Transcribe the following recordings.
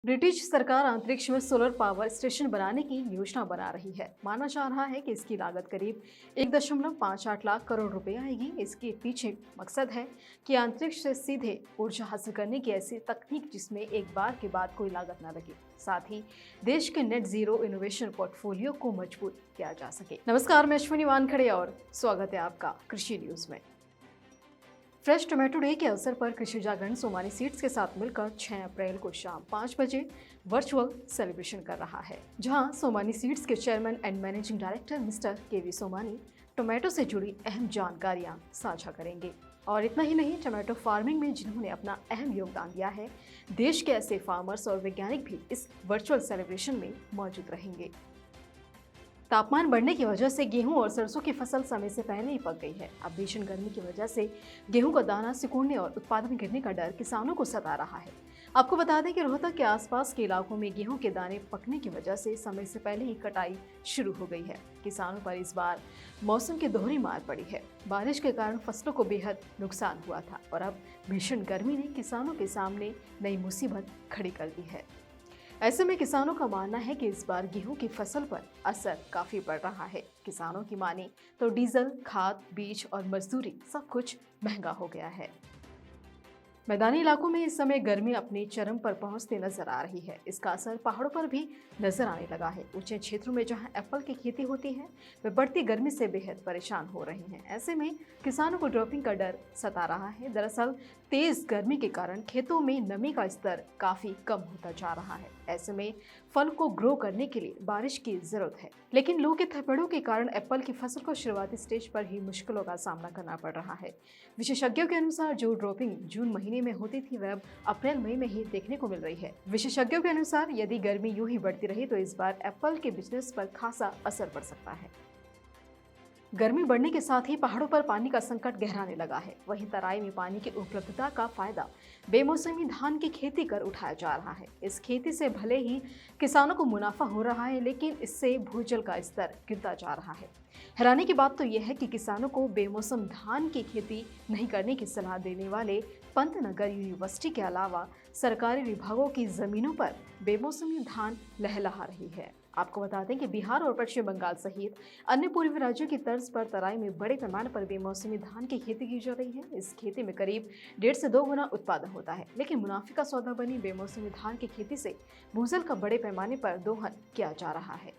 British सरकार अंतरिक्ष में सोलर पावर स्टेशन बनाने की योजना बना रही है। माना जा रहा है कि इसकी लागत करीब 1.58 लाख करोड़ रुपए आएगी। इसके पीछे मकसद है कि अंतरिक्ष से सीधे ऊर्जा हासिल करने की ऐसी तकनीक जिसमें एक बार के बाद कोई लागत न लगे, साथ ही देश के नेट जीरो इनोवेशन पोर्टफोलियो को मजबूत किया जा सके। नमस्कार, मैं अश्विनी वानखड़े और स्वागत है आपका कृषि न्यूज में। फ्रेश टोमेटो डे के अवसर पर कृषि जागरण सोमानी सीड्स के साथ मिलकर 6 अप्रैल को शाम 5 बजे वर्चुअल सेलिब्रेशन कर रहा है, जहां सोमानी सीड्स के chairman and managing director mister KV Somani tomato से जुड़ी अहम जानकारियां साझा करेंगे। और इतना ही नहीं, टोमेटो फार्मिंग में जिन्होंने अपना अहम योगदान दिया है, देश के ऐसे फार्मर्स और वैज्ञानिक भी इस वर्चुअल सेलिब्रेशन में मौजूद रहेंगे। तापमान बढ़ने की वजह से गेहूं और सरसों की फसल समय से पहले ही पक गई है। अब भीषण गर्मी की वजह से गेहूं का दाना सिकुड़ने और उत्पादन गिरने का डर किसानों को सता रहा है। आपको बता दें कि रोहतक के आसपास के इलाकों में गेहूं के दाने पकने की वजह से समय से पहले ही कटाई शुरू हो गई है। किसानों पर इस बार मौसम की दोहरी मार पड़ी है। बारिश के कारण फसलों को बेहद नुकसान हुआ था और अब भीषण गर्मी ने किसानों के सामने नई मुसीबत खड़ी कर दी है। ऐसे में किसानों का मानना है कि इस बार गेहूं की फसल पर असर काफी पड़ रहा है। किसानों की माने तो डीजल, खाद, बीज और मजदूरी सब कुछ महंगा हो गया है। मैदानी इलाकों में इस समय गर्मी अपने चरम पर पहुंचते नजर आ रही है। इसका असर पहाड़ों पर भी नजर आने लगा है। ऊंचे क्षेत्रों में जहां एप्पल की खेती होती है, वे बढ़ती गर्मी से बेहद परेशान हो रहे हैं। ऐसे में किसानों को ड्रॉपिंग का डर सता रहा है। दरअसल तेज गर्मी के कारण खेतों में नमी का स्तर काफी कम होता जा रहा है। ऐसे में फल को ग्रो करने के लिए बारिश की जरूरत है, लेकिन लू के थपेड़ों के कारण एप्पल की फसल को शुरुआती स्टेज पर ही मुश्किलों का सामना करना पड़ रहा है। विशेषज्ञों के अनुसार जो ड्रॉपिंग जून महीने में होती थी, वह अब अप्रैल मई में ही देखने को मिल रही है। विशेषज्ञों के अनुसार यदि गर्मी यूं ही बढ़ती रही तो इस बार एप्पल के बिजनेस पर खासा असर पड़ सकता है। गर्मी बढ़ने के साथ ही पहाड़ों पर पानी का संकट गहराने लगा है। वहीं तराई में पानी की उपलब्धता का फायदा बेमौसमी धान की खेती कर उठाया जा रहा है। इस खेती से भले ही किसानों को मुनाफा हो रहा है, लेकिन इससे भूजल का स्तर गिरता जा रहा है। हैरानी की बात तो यह है कि किसानों को बेमौसम धान की खेती नहीं करने की सलाह देने वाले पंतनगर यूनिवर्सिटी के अलावा सरकारी विभागों की जमीनों पर बेमौसमी धान लहलहा रही है। आपको बता दें कि बिहार और पश्चिम बंगाल सहित अन्य पूर्वी राज्यों की तर्ज पर तराई में बड़े पैमाने पर बेमौसमी धान की खेती की जा रही है। इस खेती में करीब 1.5 से 2 गुना उत्पादन होता है, लेकिन मुनाफे का सौदा बनी बेमौसमी धान की खेती से भूजल का बड़े पैमाने पर दोहन किया जा रहा है।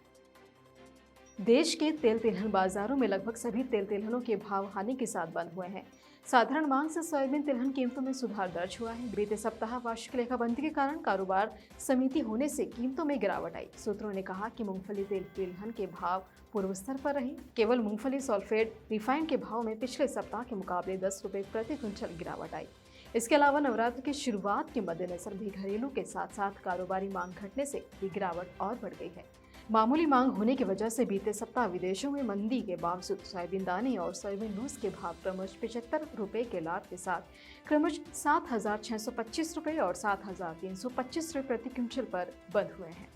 देश के तेल तिलहन बाजारों में लगभग सभी तेल तिलहनों के भाव हानि के साथ बंद हुए हैं। साधारण मांग से सोयाबीन तिलहन कीमतों में सुधार दर्ज हुआ है। बीते सप्ताह वार्षिक लेखाबंदी के कारण कारोबार समिति होने से कीमतों में गिरावट आई। सूत्रों ने कहा कि मूंगफली तेल तिलहन के भाव पूर्व स्तर पर रहे। केवल मूंगफली सल्फेट रिफाइंड के भाव में पिछले सप्ताह के मुकाबले 10 रुपए प्रति क्विंटल गिरावट आई। इसके अलावा नवरात्र की शुरुआत के मद्देनजर भी घरेलू के साथ साथ कारोबारी मांग घटने से भी गिरावट और बढ़ गई है। मामूली मांग होने की वजह से बीते सप्ताह विदेशों में मंदी के बावजूद सोयाबीन दाने और सोयाबीन लूज के भाव क्रमश 75 रुपए के लाभ के साथ क्रमश 7,625 रुपए और 7,325 रुपए प्रति क्विंटल पर बंद हुए हैं।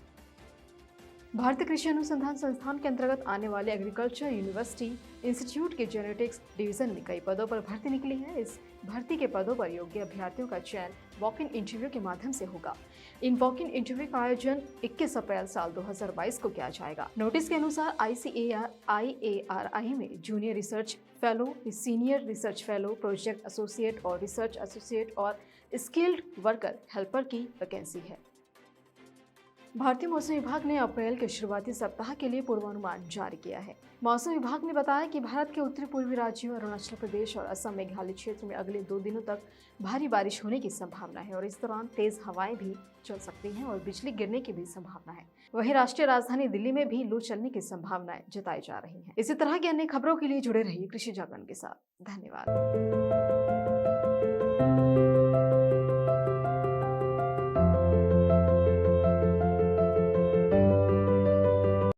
भारतीय कृषि अनुसंधान संस्थान के अंतर्गत आने वाले एग्रीकल्चर यूनिवर्सिटी इंस्टीट्यूट के जेनेटिक्स डिवीजन में कई पदों पर भर्ती निकली है। इस भर्ती के पदों पर योग्य अभ्यर्थियों का चयन वॉक इन इंटरव्यू के माध्यम से होगा। इन वॉक इन इंटरव्यू का आयोजन 21 अप्रैल साल 2022 को किया जाएगा। नोटिस के अनुसार ICAR-IARI में junior research fellow, senior research fellow, project associate और रिसर्च एसोसिएट और स्किल्ड वर्कर हेल्पर की वैकेंसी है। भारतीय मौसम विभाग ने अप्रैल के शुरुआती सप्ताह के लिए पूर्वानुमान जारी किया है। मौसम विभाग ने बताया कि भारत के उत्तरी पूर्वी राज्यों अरुणाचल प्रदेश और असम मेघालय क्षेत्र में अगले 2 दिनों तक भारी बारिश होने की संभावना है और इस दौरान तेज हवाएं भी चल सकती हैं और बिजली गिरने की भी संभावना है। वहीं राष्ट्रीय राजधानी दिल्ली में भी लू चलने की संभावनाएं जताई जा रही हैं। इसी तरह की अन्य खबरों के लिए जुड़े रहिए कृषि जागरण के साथ। धन्यवाद।